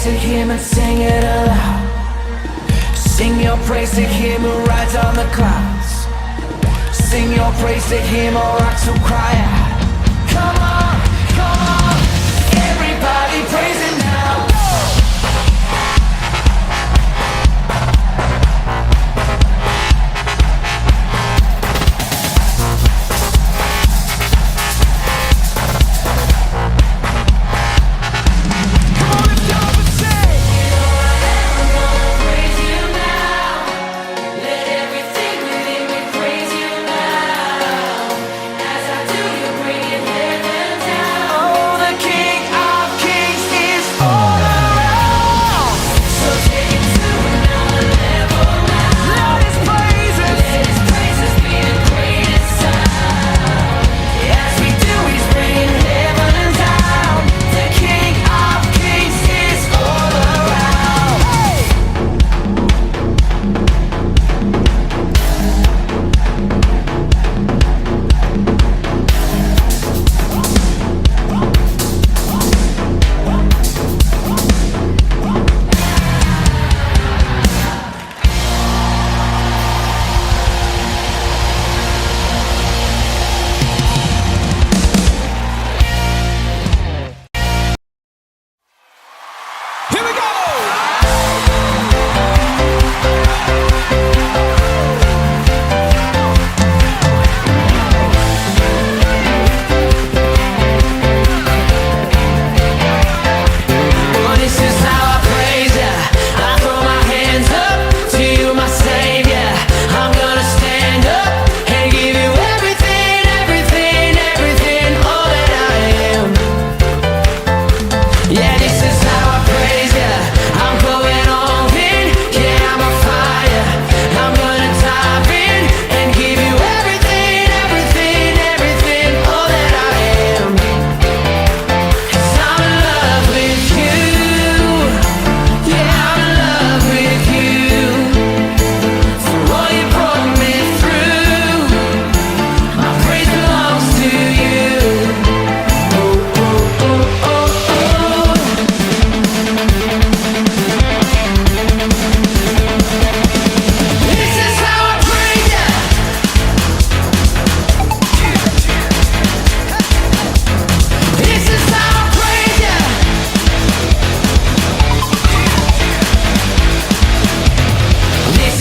to Him and sing it aloud. Sing your praise to Him who rides on the clouds. Sing your praise to Him, all rocks will cry out. Come on, everybody praise Him now.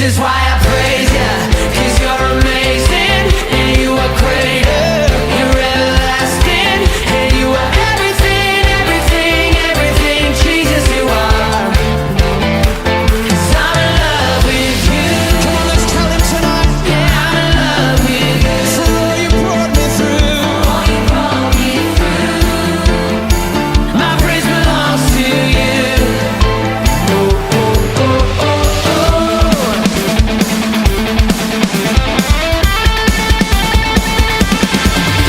This is why I praise you, 'cause you're amazing, and you are greater, you're everlasting, and you are everything, everything, everything, Jesus you are. 'Cause I'm in love with you. Come on, let's tell Him tonight. Yeah, I'm in love with you. For all you brought me through. All you brought me through. My praise belongs to you. Oh, oh, oh, oh, oh.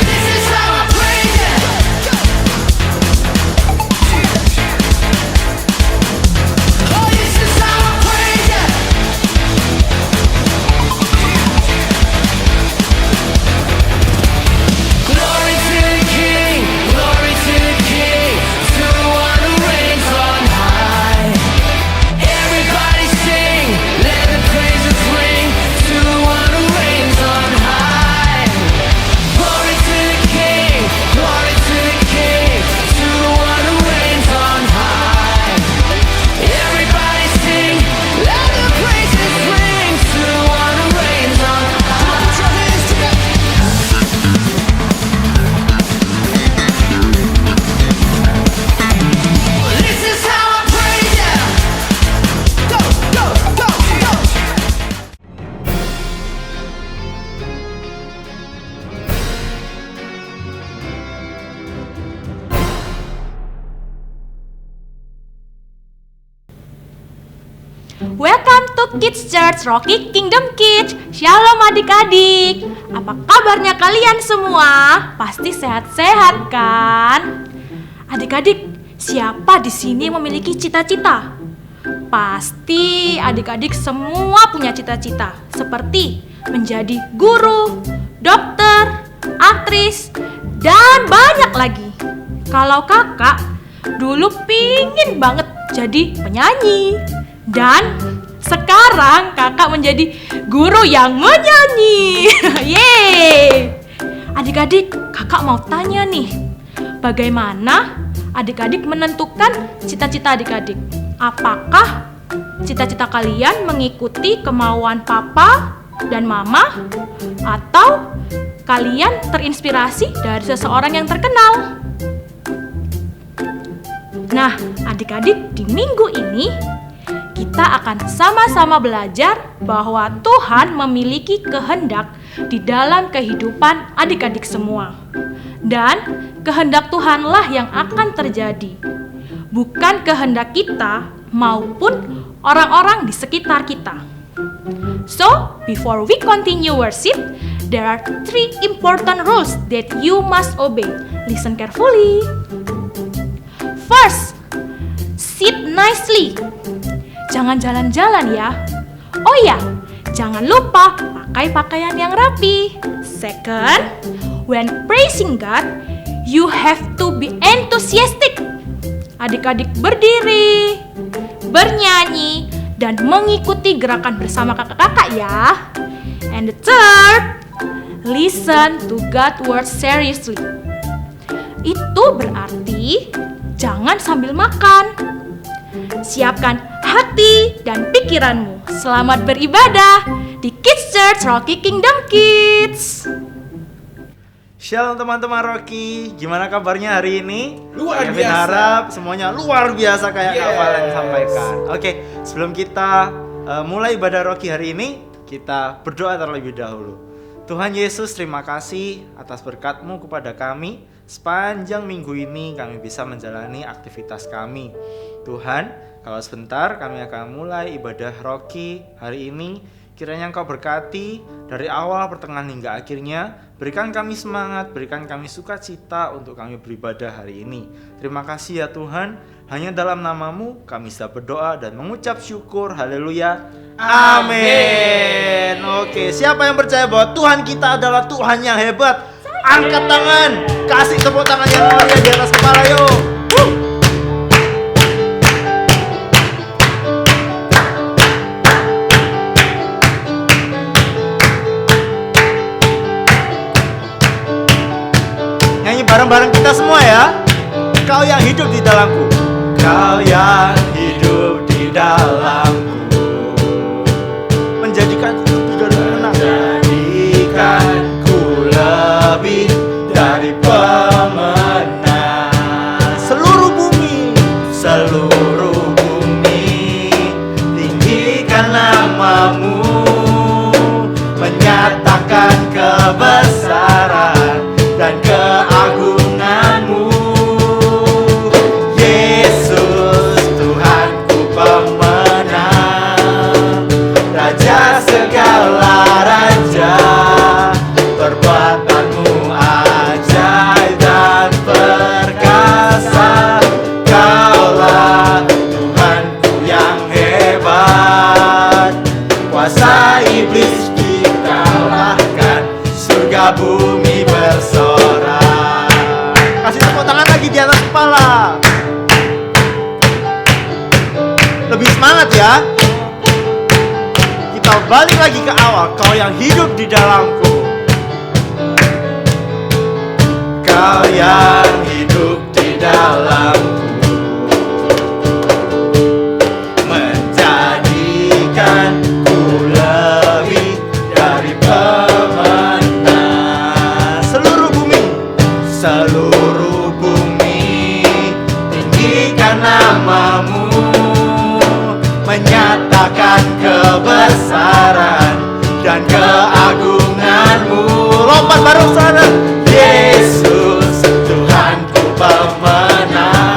This is how I praise you. Oh, this is how I praise you. Glory to the King, glory to the King, to the one who reigns on high. Everybody sing, let the praises ring, to the one who reigns on high. Glory to the King, glory to the King, to the one who reigns on high. Everybody sing, let the praises ring, to the one who reigns on high. Put your hands together. This is how I praise you. Go, go, go, go. Welcome to Kids Church Rocky Kingdom Kids. Shalom adik-adik. Apa kabarnya kalian semua? Pasti sehat-sehat kan? Adik-adik, siapa di sini yang memiliki cita-cita? Pasti adik-adik semua punya cita-cita, seperti menjadi guru, dokter, aktris, dan banyak lagi. Kalau kakak dulu pingin banget jadi penyanyi. Dan sekarang kakak menjadi guru yang menyanyi. Yeay. Adik-adik, kakak mau tanya nih, bagaimana adik-adik menentukan cita-cita adik-adik? Apakah cita-cita kalian mengikuti kemauan papa dan mama? Atau kalian terinspirasi dari seseorang yang terkenal? Nah, adik-adik, di minggu ini kita akan sama-sama belajar bahwa Tuhan memiliki kehendak di dalam kehidupan adik-adik semua. Dan kehendak Tuhanlah yang akan terjadi, bukan kehendak kita maupun orang-orang di sekitar kita. So, before we continue worship, there are 3 important rules that you must obey. Listen carefully. First, sit nicely. Jangan jalan-jalan ya. Oh ya, jangan lupa pakai pakaian yang rapi. Second, when praising God, you have to be enthusiastic. Adik-adik berdiri, bernyanyi, dan mengikuti gerakan bersama kakak-kakak ya. And the third, listen to God's word seriously. Itu berarti jangan sambil makan. Siapkan hati dan pikiranmu. Selamat beribadah di Kids Church Rocky Kingdom Kids. Shalom teman-teman Rocky, gimana kabarnya hari ini? Luar Kevin biasa. harap semuanya luar biasa kayak Kak Yes. Valen sampaikan. Oke, sebelum kita mulai ibadah Rocky hari ini, kita berdoa terlebih dahulu. Tuhan Yesus, terima kasih atas berkat-Mu kepada kami. Sepanjang minggu ini kami bisa menjalani aktivitas kami. Tuhan, kalau sebentar kami akan mulai ibadah Rocky hari ini. Kiranya Engkau berkati dari awal, pertengahan hingga akhirnya. Berikan kami semangat, berikan kami sukacita untuk kami beribadah hari ini. Terima kasih ya Tuhan. Hanya dalam nama-Mu kami sudah berdoa dan mengucap syukur. Haleluya. Amin. Oke, siapa yang percaya bahwa Tuhan kita adalah Tuhan yang hebat? Angkat tangan, kasih tepuk tangan yang mulia di atas kepala yuk. Nyanyi bareng-bareng kita semua ya. Kau yang hidup di dalamku, Kau yang hidup di dalamku, menjadikanku lebih dari pemenang, menjadikanku lebih dari pemenang. Seluruh bumi tinggikan nama-Mu, menyatakan kebesaran dan keagungan-Mu. Yesus Tuhanku pemenang, Raja segala raja, perbuatan-Mu ajaib dan perkasa. Kaulah Tuhanku yang hebat, kuasa iblis dikalahkan, surga bumi bersorak. Kasih tepuk tangan lagi di atas kepala. Lebih semangat ya. Kita balik lagi ke awal. Kau yang hidup di dalamku, Kau yang hidup di dalamku, menjadikanku lebih dari pemenang. Seluruh bumi tinggikan nama-Mu, menyatakan kebesaran dan keagungan-Mu. Lompat bareng sana. Yesus Tuhanku pemenang,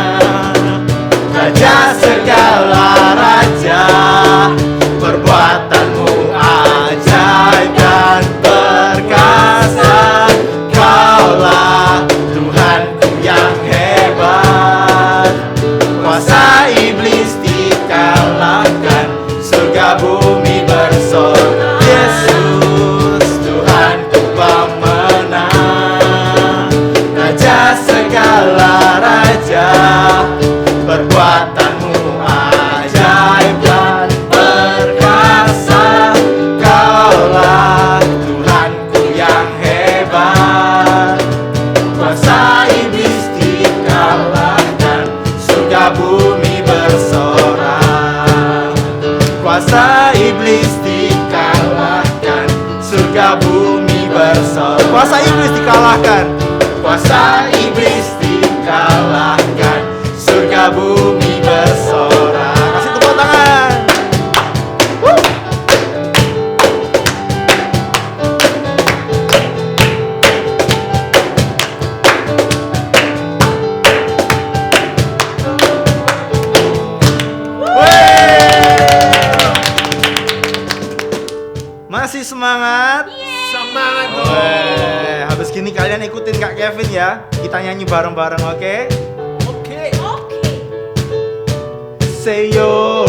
bersorak. Kuasa iblis dikalahkan. Kuasa iblis dikalahkan. Surga bumi bersorak. Kasih tepuk tangan. Masih semangat? Semangat dong. Weh, habis gini kalian ikutin Kak Kevin ya. Kita nyanyi bareng-bareng, oke? Oke. Say yo.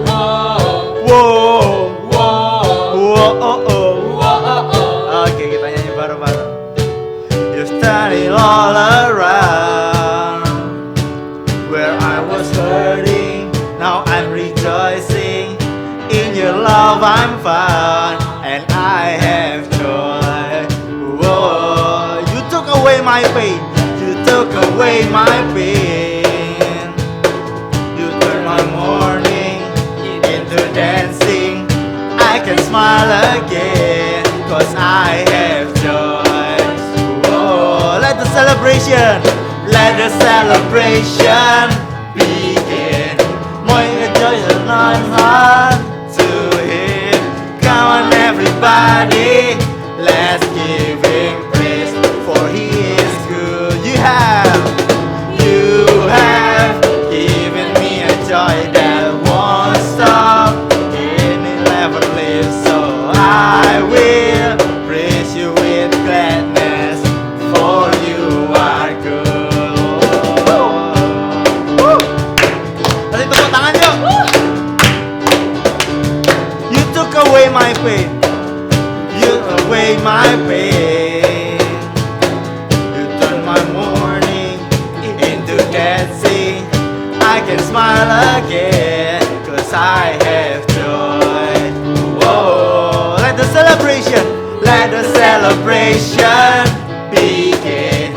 Wow. Wow. Wow. Wow, oh, oh. Wow. Oke, kita nyanyi bareng-bareng. You're standing all around where I was hurting. Now I'm rejoicing. In your love I'm found, and I have joy. Whoa, you took away my pain. You took away my pain. You turned my mourning into dancing. I can smile again, 'cause I have joy. Whoa, let the celebration begin. More joy than heart to him. Come on everybody, let's give him praise, for he is good. You have given me a joy that won't stop, and it never leaves. So I will praise you with gladness, for you are good. Kasih tepuk tangan yuk. You took away my pain. You away my pain. You turned my mourning into dancing. I can smile again, 'cause I have joy. Whoa, let the celebration begin.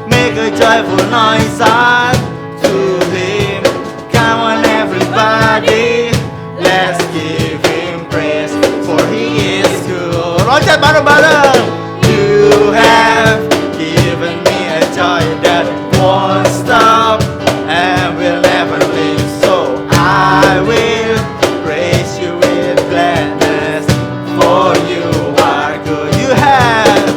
Make a joyful noise unto him. Come on everybody, let's give him praise, for he is good. Loncat bareng-bareng. You have given me a joy that won't stop and will never leave. So I will praise you with gladness, for you are good. You have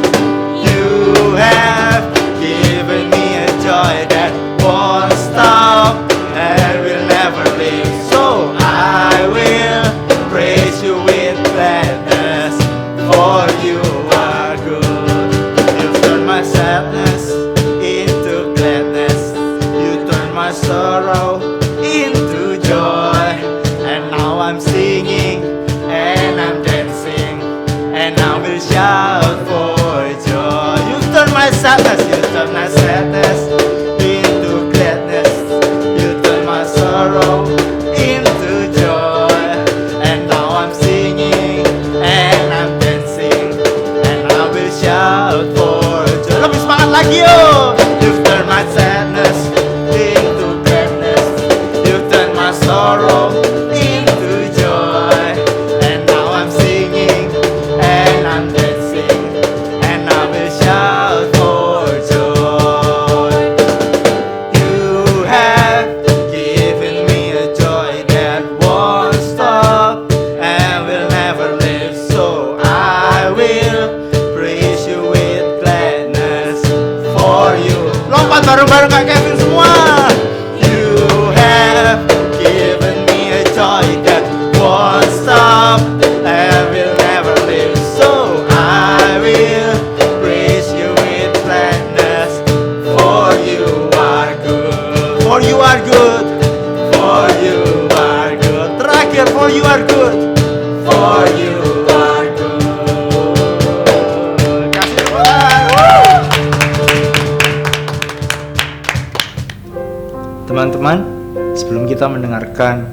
given me a joy that won't stop and will never leave. So I will praise you with gladness, for you are good. You've turned my sadness into gladness. You turned my sorrow into joy. And now I'm singing and I'm dancing, and I will shout for joy. You've turned my sadness into gladness. You turned my sorrow into joy. And now I'm singing and I'm dancing, and I will shout for joy. Lebih semangat lagi yuk. You've turned my sadness into gladness. You've turned my sorrow into joy. And now I'm singing and I'm dancing, and I will shout for joy. You have given me a joy that won't stop and will never leave. So I will praise you with gladness, for you. Lompat bareng-bareng Kak Kevin semua. You have given me a joy that won't stop and will never leave. So I will praise you with gladness, for you are good. For you are good. For you are good. Terakhir, for you are good. For you are good. Kasih tepuk tangan. Teman-teman, sebelum kita mendengarkan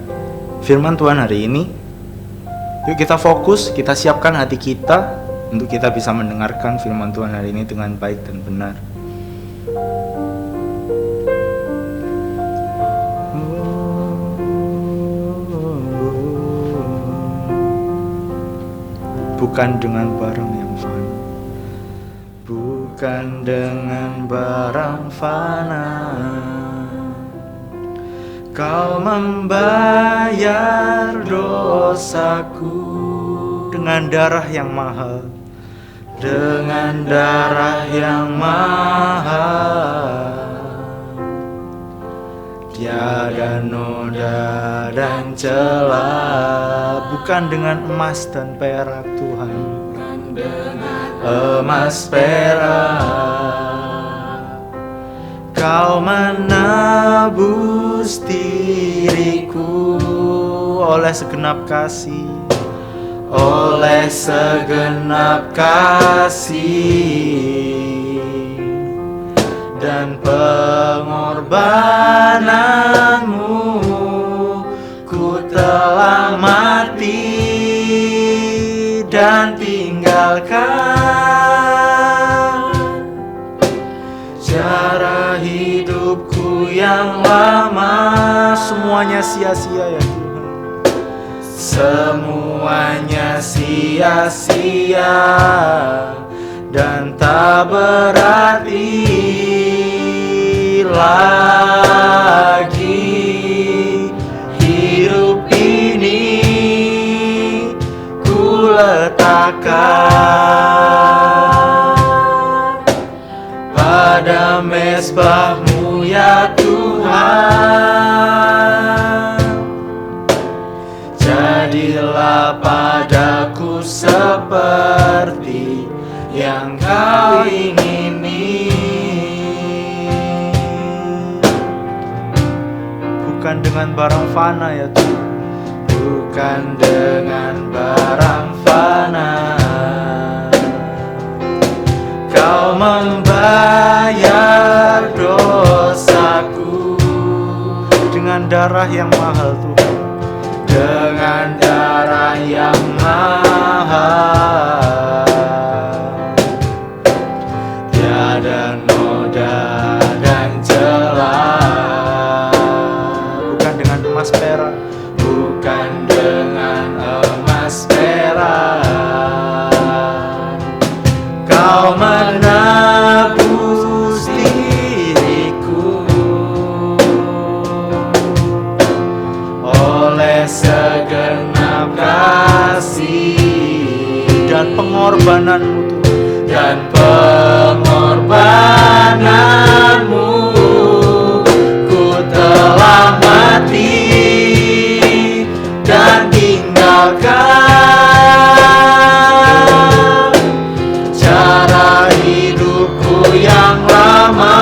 firman Tuhan hari ini, yuk kita fokus, kita siapkan hati kita untuk kita bisa mendengarkan firman Tuhan hari ini dengan baik dan benar. Bukan dengan barang yang fana, bukan dengan barang fana. Kau membayar dosaku dengan darah yang mahal, dengan darah yang mahal. Tiada noda dan celah, bukan dengan emas dan perak Tuhan, emas perak. Kau menebus diriku oleh segenap kasih, oleh segenap kasih dan pengorbananmu. Ku telah mati dan tinggalkan cara hidupku yang lama. Semuanya sia-sia ya Tuhan, semuanya sia-sia dan tak berarti lagi. Hidup ini ku letakkan pada mezbah-Mu ya Tuhan. Jadilah padaku seperti yang Kau ingini, bukan dengan barang fana ya Tuhan, bukan dengan barang fana. Kau membayar dosaku dengan darah yang mahal Tuhan, dengan darah yang mahal. Tiada noda dan celah, bukan dengan emas perak, bukan dengan emas perak. Kau menebus diriku oleh segenap kasih dan pengorbananmu Tuhan, dan pengorbananmu. Ku telah mati dan tinggalkan cara hidupku yang lama.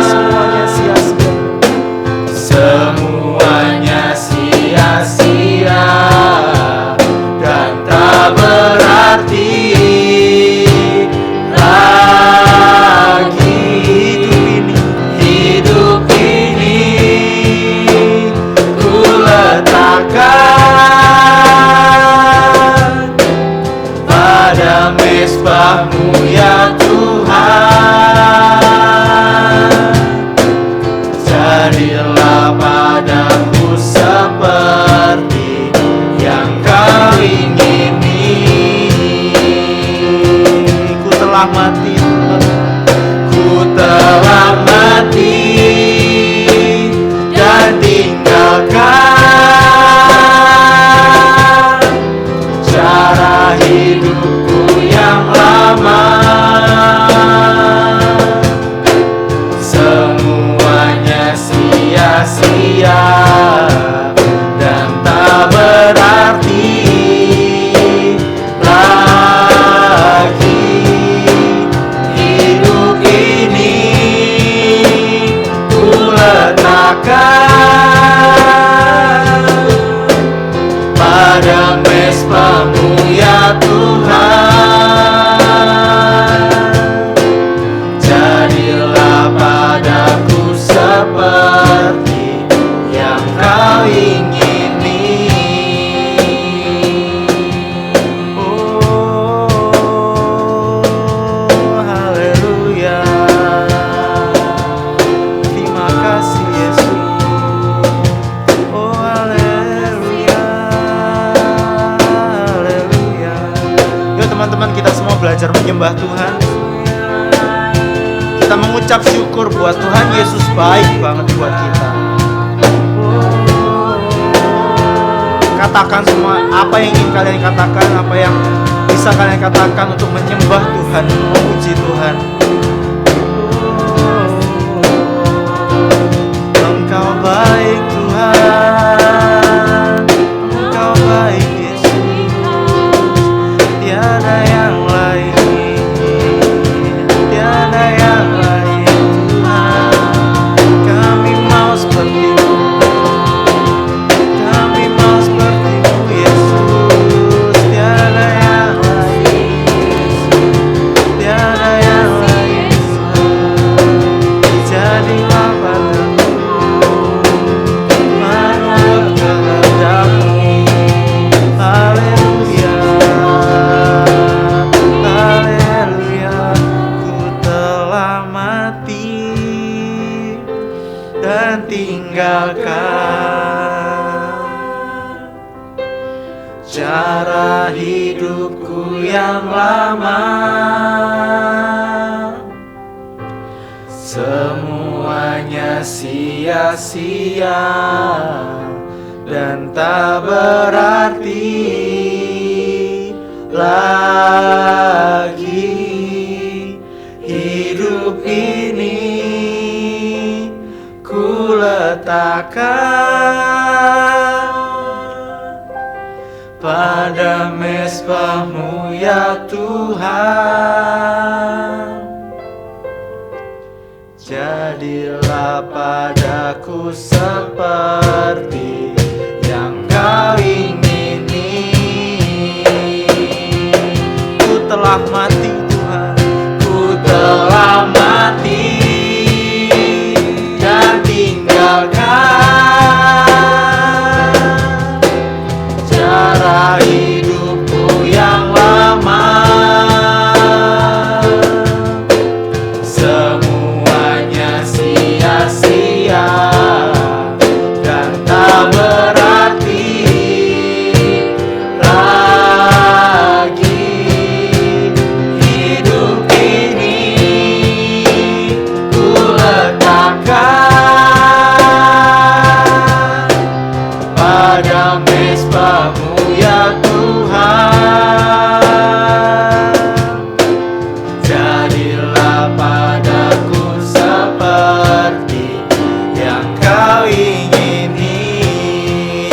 Semuanya sia-sia, semuanya sia-sia dan tak berarti lagi. Hidup ini ku letakkan pada mezbah-Mu ya Tuhan. Jadilah padaku seperti yang Kau ingini. Ku telah mati Tuhan, ku telah mati dan tinggalkan cara hidupku yang lama. Semuanya sia-sia dan tak berarti lagi. Hidup ini ku letakkan pada mezbah-Mu ya Tuhan. Jadilah padaku seperti yang Kau ingini. Oh, haleluya. Terima kasih Yesus. Oh, haleluya. Haleluya. Yuk teman-teman, kita semua belajar menyembah Tuhan. Kita mengucap syukur buat Tuhan Yesus baik banget buat kita. Katakan semua apa yang ingin kalian katakan, apa yang bisa kalian katakan untuk menyembah Tuhan, memuji Tuhan. Engkau baik Tuhan, Engkau baik Yesus, tiada yang lain, tiada yang lain Tuhan. Kami mau seperti-Mu, kami mau seperti-Mu Yesus, tiada yang lain, tiada yang lain Tuhan. Jadilah padaku menurut kehendak-Mu. Haleluya, haleluya. Ku telah mati dan tinggalkan cara hidupku yang lama. Semuanya sia-sia dan tak berarti lagi. Hidup ini ku letakkan pada mezbah-Mu ya Tuhan. Jadilah padaku seperti yang Kau ingini. Ku telah mati Tuhan, ku telah mati dan tinggalkan cara hidupku yang lama. Semuanya sia-sia dan tak berarti lagi. Hidup ini ku letakkan pada mezbah-Mu ya Tuhan. Jadilah padaku seperti yang Kau ingini.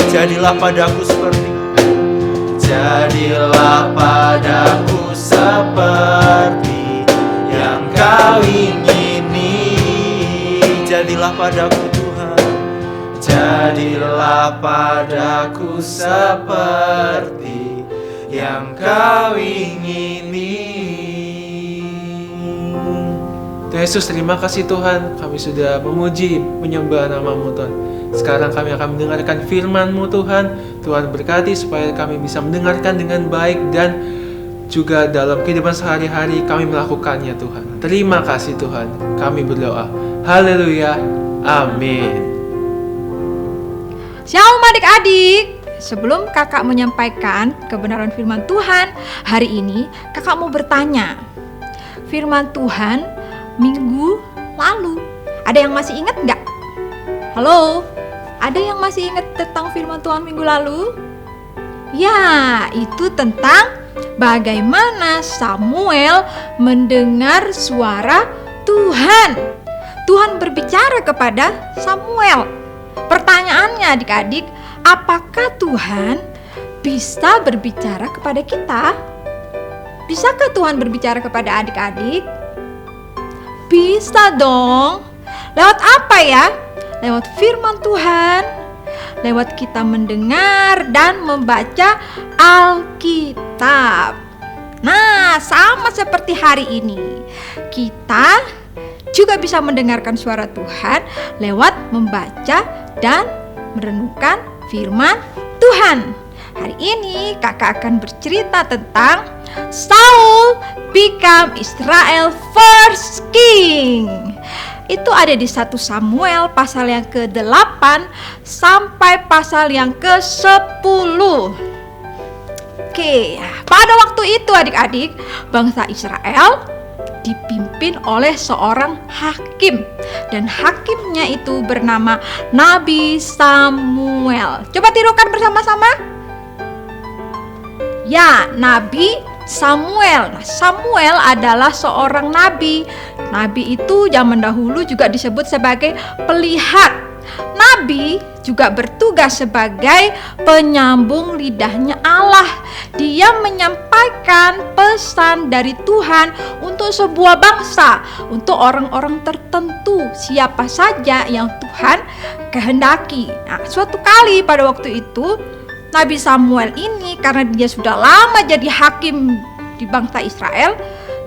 Jadilah padaku seperti, jadilah padaku seperti yang Kau ingini. Jadilah padaku Tuhan, jadilah padaku seperti yang Kau ingini. Tuhan Yesus, terima kasih Tuhan, kami sudah memuji, menyembah nama-Mu Tuhan. Sekarang kami akan mendengarkan firman-Mu Tuhan. Tuhan berkati supaya kami bisa mendengarkan dengan baik dan juga dalam kehidupan sehari-hari kami melakukannya Tuhan. Terima kasih Tuhan, kami berdoa. Haleluya, amin. Shalom adik-adik. Sebelum kakak menyampaikan kebenaran firman Tuhan, hari ini kakak mau bertanya. Firman Tuhan minggu lalu, ada yang masih ingat nggak? Halo, ada yang masih ingat tentang firman Tuhan minggu lalu? Ya, itu tentang bagaimana Samuel mendengar suara Tuhan. Tuhan berbicara kepada Samuel. Pertanyaannya adik-adik, apakah Tuhan bisa berbicara kepada kita? Bisakah Tuhan berbicara kepada adik-adik? Bisa dong. Lewat apa ya? Lewat firman Tuhan, lewat kita mendengar dan membaca Alkitab. Nah, sama seperti hari ini, kita juga bisa mendengarkan suara Tuhan lewat membaca dan merenungkan firman Tuhan. Hari ini kakak akan bercerita tentang Saul become Israel first king. Itu ada di 1 Samuel pasal yang ke-8 sampai pasal yang ke-10. Oke, pada waktu itu adik-adik, bangsa Israel dipimpin oleh seorang hakim. Dan hakimnya itu bernama Nabi Samuel. Coba tirukan bersama-sama. Ya, Nabi Samuel. Nah, Samuel adalah seorang nabi. Nabi itu zaman dahulu juga disebut sebagai pelihat. Nabi juga bertugas sebagai penyambung lidahnya Allah. Dia menyampaikan pesan dari Tuhan untuk sebuah bangsa, untuk orang-orang tertentu, siapa saja yang Tuhan kehendaki. Nah, suatu kali pada waktu itu Nabi Samuel ini, karena dia sudah lama jadi hakim di bangsa Israel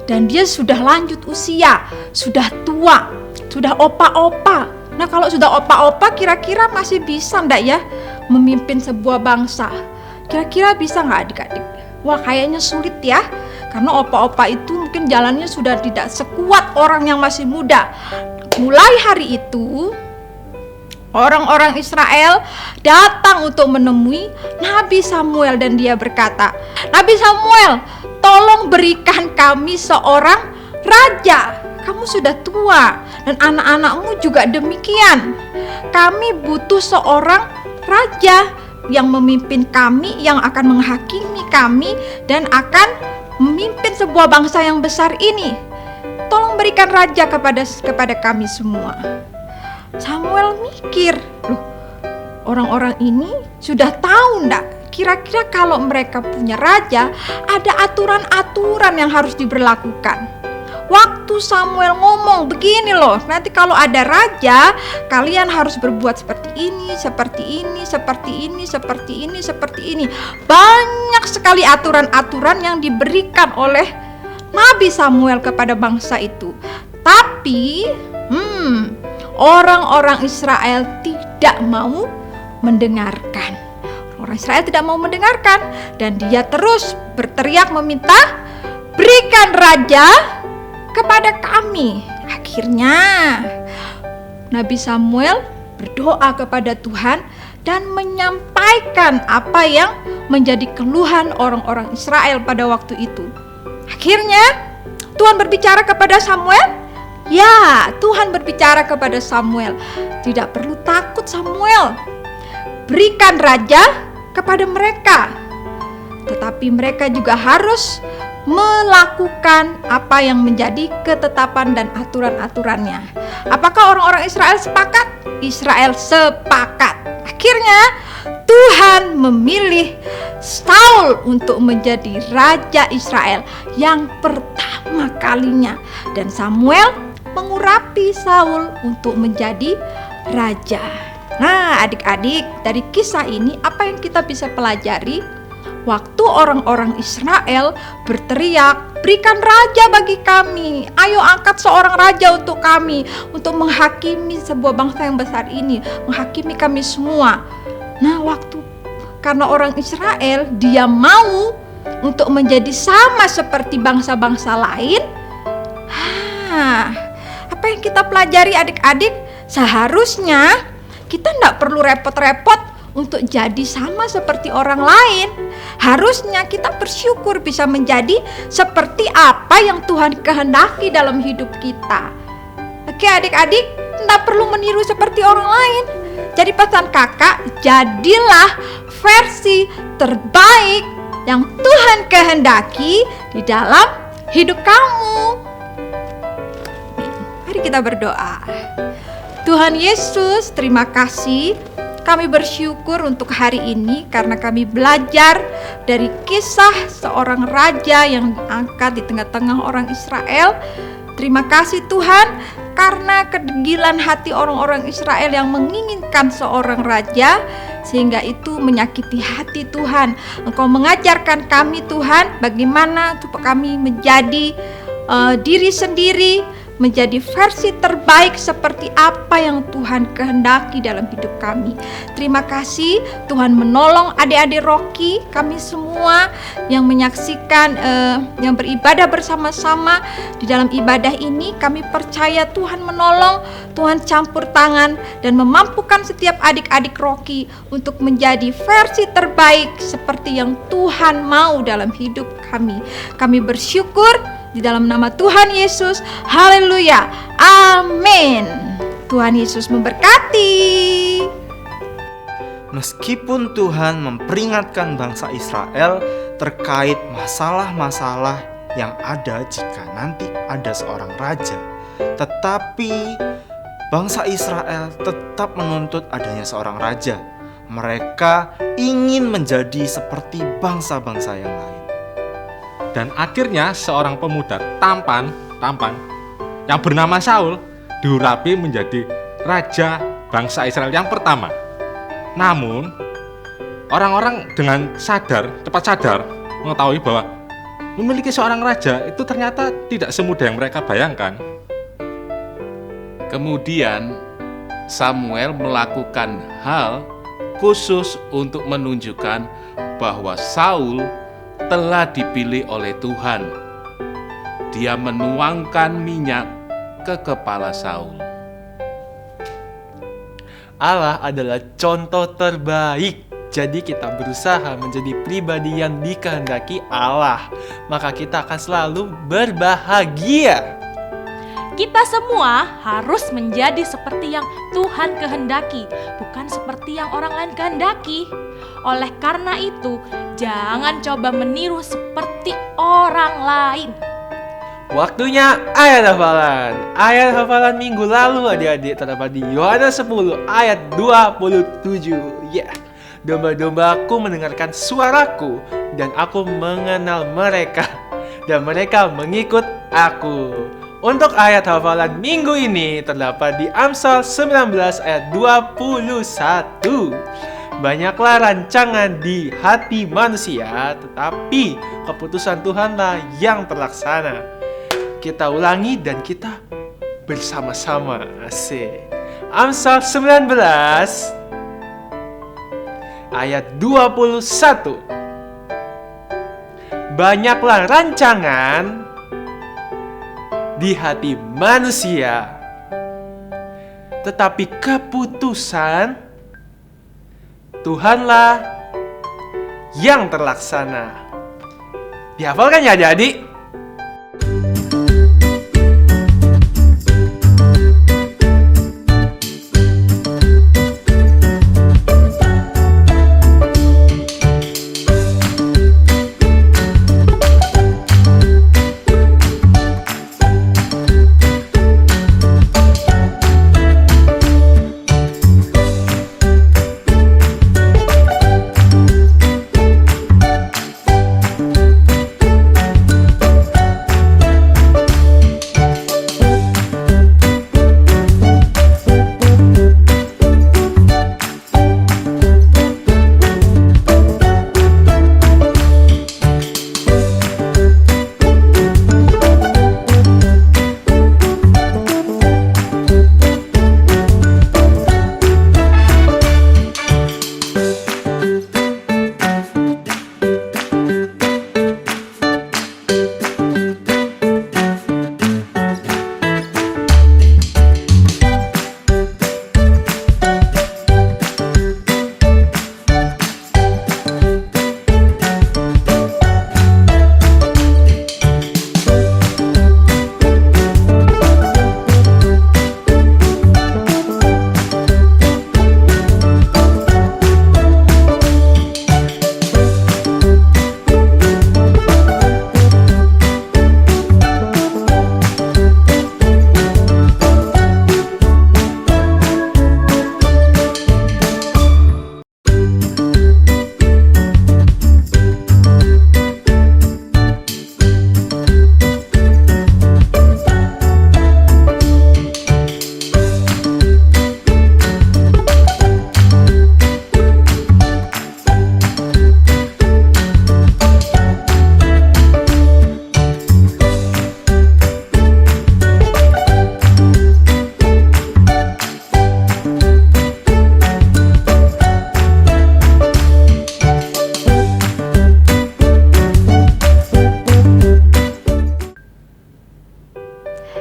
dan dia sudah lanjut usia, sudah tua, sudah opa-opa. Nah, kalau sudah opa-opa kira-kira masih bisa enggak ya memimpin sebuah bangsa? Kira-kira bisa enggak adik-adik? Wah, kayaknya sulit ya. Karena opa-opa itu mungkin jalannya sudah tidak sekuat orang yang masih muda. Mulai hari itu orang-orang Israel datang untuk menemui Nabi Samuel dan dia berkata, "Nabi Samuel, tolong berikan kami seorang raja. Kamu sudah tua dan anak-anakmu juga demikian. Kami butuh seorang raja yang memimpin kami, yang akan menghakimi kami dan akan memimpin sebuah bangsa yang besar ini. Tolong berikan raja kepada kami semua." Samuel mikir, loh, orang-orang ini sudah tahu enggak? Kira-kira kalau mereka punya raja, ada aturan-aturan yang harus diberlakukan. Waktu Samuel ngomong begini loh, nanti kalau ada raja, kalian harus berbuat seperti ini, seperti ini, seperti ini, seperti ini, seperti ini. Banyak sekali aturan-aturan yang diberikan oleh Nabi Samuel kepada bangsa itu. Tapi orang-orang Israel tidak mau mendengarkan. Orang Israel tidak mau mendengarkan dan dia terus berteriak meminta, "Berikan raja kepada kami." Akhirnya Nabi Samuel berdoa kepada Tuhan dan menyampaikan apa yang menjadi keluhan orang-orang Israel pada waktu itu. Akhirnya Tuhan berbicara kepada Samuel. Ya, Tuhan berbicara kepada Samuel. Tidak perlu takut Samuel. Berikan raja kepada mereka. Tetapi mereka juga harus melakukan apa yang menjadi ketetapan dan aturan-aturannya. Apakah orang-orang Israel sepakat? Israel sepakat. Akhirnya Tuhan memilih Saul untuk menjadi raja Israel yang pertama kalinya. Dan Samuel mengurapi Saul untuk menjadi raja. Nah, adik-adik, dari kisah ini apa yang kita bisa pelajari? Waktu orang-orang Israel berteriak, "Berikan raja bagi kami, ayo angkat seorang raja untuk kami, untuk menghakimi sebuah bangsa yang besar ini, menghakimi kami semua." Nah, karena orang Israel dia mau untuk menjadi sama seperti bangsa-bangsa lain. Apa yang kita pelajari adik-adik? Seharusnya kita tidak perlu repot-repot untuk jadi sama seperti orang lain. Harusnya kita bersyukur bisa menjadi seperti apa yang Tuhan kehendaki dalam hidup kita. Oke adik-adik, tidak perlu meniru seperti orang lain. Jadi pesan kakak, jadilah versi terbaik yang Tuhan kehendaki di dalam hidup kamu. Mari kita berdoa. Tuhan Yesus, terima kasih. Kami bersyukur untuk hari ini karena kami belajar dari kisah seorang raja yang diangkat di tengah-tengah orang Israel. Terima kasih Tuhan karena kedegilan hati orang-orang Israel yang menginginkan seorang raja, sehingga itu menyakiti hati Tuhan. Engkau mengajarkan kami Tuhan bagaimana supaya kami menjadi diri sendiri, menjadi versi terbaik seperti apa yang Tuhan kehendaki dalam hidup kami. Terima kasih Tuhan menolong adik-adik Rocky, kami semua yang menyaksikan, yang beribadah bersama-sama di dalam ibadah ini. Kami percaya Tuhan menolong, Tuhan campur tangan dan memampukan setiap adik-adik Rocky untuk menjadi versi terbaik seperti yang Tuhan mau dalam hidup kami. Kami bersyukur di dalam nama Tuhan Yesus. Haleluya. Amin. Tuhan Yesus memberkati. Meskipun Tuhan memperingatkan bangsa Israel terkait masalah-masalah yang ada jika nanti ada seorang raja, tetapi bangsa Israel tetap menuntut adanya seorang raja. Mereka ingin menjadi seperti bangsa-bangsa yang lain. Dan akhirnya seorang pemuda tampan yang bernama Saul diurapi menjadi raja bangsa Israel yang pertama. Namun orang-orang dengan cepat sadar mengetahui bahwa memiliki seorang raja itu ternyata tidak semudah yang mereka bayangkan. Kemudian Samuel melakukan hal khusus untuk menunjukkan bahwa Saul telah dipilih oleh Tuhan. Dia menuangkan minyak ke kepala Saul. Allah adalah contoh terbaik. Jadi kita berusaha menjadi pribadi yang dikehendaki Allah, maka kita akan selalu berbahagia. Kita semua harus menjadi seperti yang Tuhan kehendaki, bukan seperti yang orang lain kehendaki. Oleh karena itu, jangan coba meniru seperti orang lain. Waktunya ayat hafalan. Ayat hafalan minggu lalu adik-adik terdapat di Yohanes 10 ayat 27. Domba-dombaku mendengarkan suaraku dan aku mengenal mereka dan mereka mengikut aku. Untuk ayat hafalan minggu ini terdapat di Amsal 19 ayat 21. Banyaklah rancangan di hati manusia, tetapi keputusan Tuhanlah yang terlaksana. Kita ulangi dan kita bersama-sama. Asik. Amsal 19 ayat 21. Banyaklah rancangan di hati manusia, tetapi keputusan Tuhanlah yang terlaksana. Dihafalkan ya adik-adik?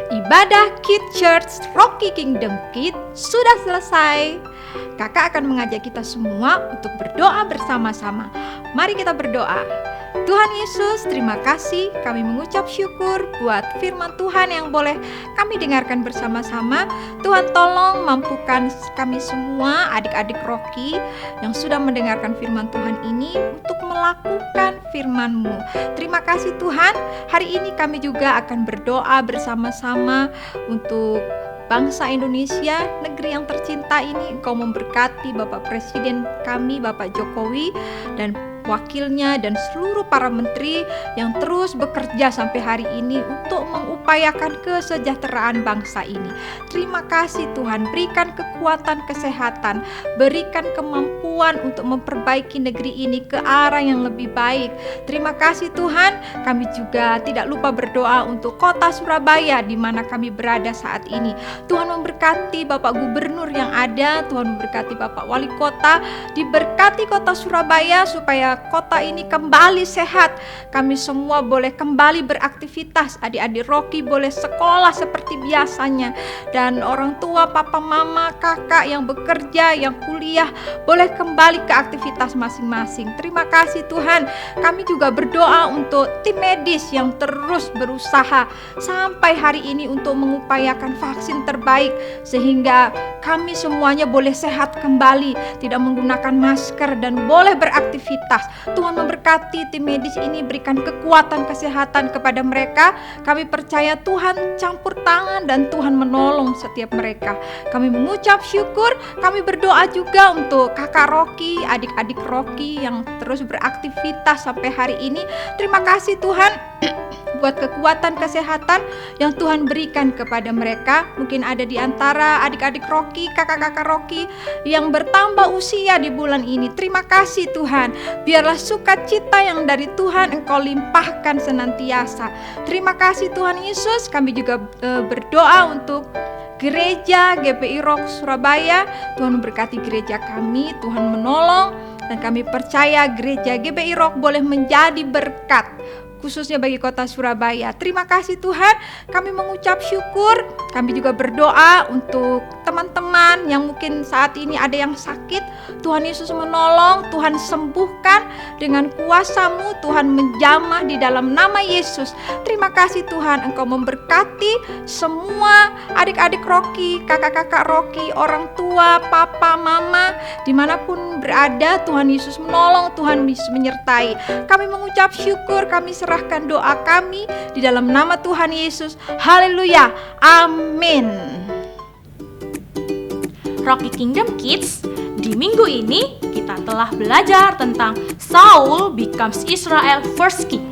Ibadah Kids Church Rocky Kingdom Kids sudah selesai. Kakak akan mengajak kita semua untuk berdoa bersama-sama. Mari kita berdoa. Tuhan Yesus, terima kasih. Kami mengucap syukur buat firman Tuhan yang boleh kami dengarkan bersama-sama. Tuhan tolong mampukan kami semua, adik-adik Rocky yang sudah mendengarkan firman Tuhan ini untuk melakukan firman-Mu. Terima kasih Tuhan. Hari ini kami juga akan berdoa bersama-sama untuk bangsa Indonesia, negeri yang tercinta ini. Engkau memberkati Bapak Presiden kami, Bapak Jokowi, dan wakilnya dan seluruh para menteri yang terus bekerja sampai hari ini untuk mengupayakan kesejahteraan bangsa ini. Terima kasih Tuhan, berikan kekuatan kesehatan, berikan kemampuan untuk memperbaiki negeri ini ke arah yang lebih baik. Terima kasih Tuhan. Kami juga tidak lupa berdoa untuk kota Surabaya di mana kami berada saat ini. Tuhan memberkati Bapak Gubernur yang ada, Tuhan memberkati Bapak Wali Kota, diberkati kota Surabaya supaya kota ini kembali sehat. Kami semua boleh kembali beraktivitas, adik-adik Rocky boleh sekolah seperti biasanya, dan orang tua, papa, mama, kakak yang bekerja, yang kuliah boleh kembali ke aktivitas masing-masing. Terima kasih Tuhan. Kami juga berdoa untuk tim medis yang terus berusaha sampai hari ini untuk mengupayakan vaksin terbaik sehingga kami semuanya boleh sehat kembali, tidak menggunakan masker dan boleh beraktivitas. Tuhan memberkati tim medis ini, berikan kekuatan kesehatan kepada mereka. Kami percaya Tuhan campur tangan dan Tuhan menolong setiap mereka. Kami mengucap syukur, kami berdoa juga untuk kakak Rocky, adik-adik Rocky yang terus beraktivitas sampai hari ini. Terima kasih Tuhan buat kekuatan kesehatan yang Tuhan berikan kepada mereka. Mungkin ada di antara adik-adik Rocky, kakak-kakak Rocky yang bertambah usia di bulan ini. Terima kasih Tuhan. Biarlah sukacita yang dari Tuhan Engkau limpahkan senantiasa. Terima kasih Tuhan Yesus. Kami juga berdoa untuk gereja GPI Rock Surabaya. Tuhan memberkati gereja kami, Tuhan menolong, dan kami percaya gereja GPI Rock boleh menjadi berkat khususnya bagi kota Surabaya. Terima kasih Tuhan. Kami mengucap syukur. Kami juga berdoa untuk teman-teman yang mungkin saat ini ada yang sakit. Tuhan Yesus menolong, Tuhan sembuhkan dengan kuasa-Mu. Tuhan menjamah di dalam nama Yesus. Terima kasih Tuhan, Engkau memberkati semua adik-adik Rocky, kakak-kakak Rocky, orang tua, papa, mama, dimanapun berada. Tuhan Yesus menolong, Tuhan Yesus menyertai. Kami mengucap syukur, kami serahkan doa kami di dalam nama Tuhan Yesus. Haleluya, amin. Rocky Kingdom Kids, di minggu ini kita telah belajar tentang Saul becomes Israel first king.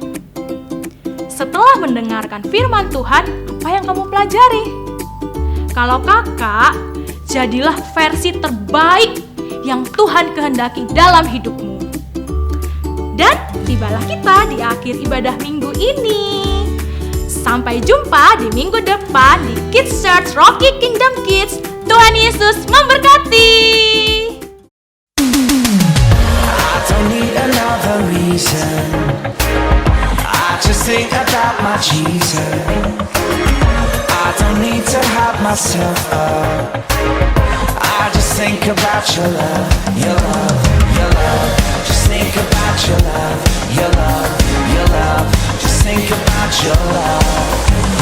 Setelah mendengarkan firman Tuhan, apa yang kamu pelajari? Kalau kakak, jadilah versi terbaik yang Tuhan kehendaki dalam hidupmu. Dan tibalah kita di akhir ibadah minggu ini. Sampai jumpa di minggu depan di Kids Church Rocky Kingdom Kids. Tuhan Yesus memberkati. I don't need another reason. I just think about my Jesus. I don't need to hype myself up. I just think about your love, your love, your love. Just think about your love, your love, your love. Just think about your love.